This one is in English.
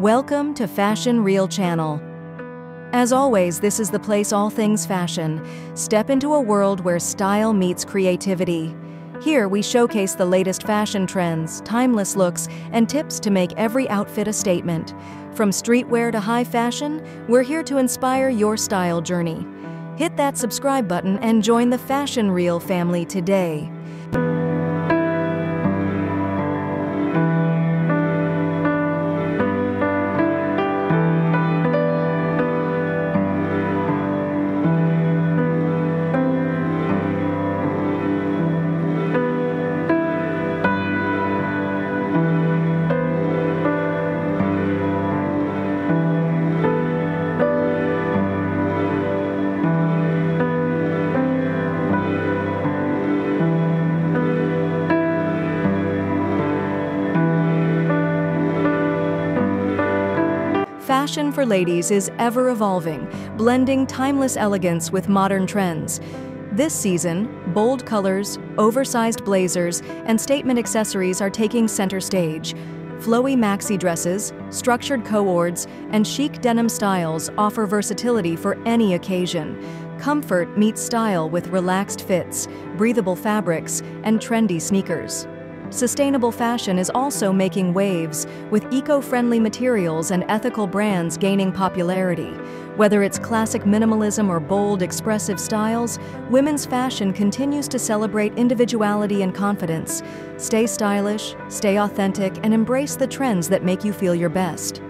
Welcome to Fashion Reel Channel. As always, this is the place all things fashion. Step into a world where style meets creativity. Here we showcase the latest fashion trends, timeless looks, and tips to make every outfit a statement. From streetwear to high fashion, we're here to inspire your style journey. Hit that subscribe button and join the Fashion Reel family today. Fashion for ladies is ever-evolving, blending timeless elegance with modern trends. This season, bold colors, oversized blazers, and statement accessories are taking center stage. Flowy maxi dresses, structured co-ords, and chic denim styles offer versatility for any occasion. Comfort meets style with relaxed fits, breathable fabrics, and trendy sneakers. Sustainable fashion is also making waves, with eco-friendly materials and ethical brands gaining popularity. Whether it's classic minimalism or bold, expressive styles, women's fashion continues to celebrate individuality and confidence. Stay stylish, stay authentic, and embrace the trends that make you feel your best.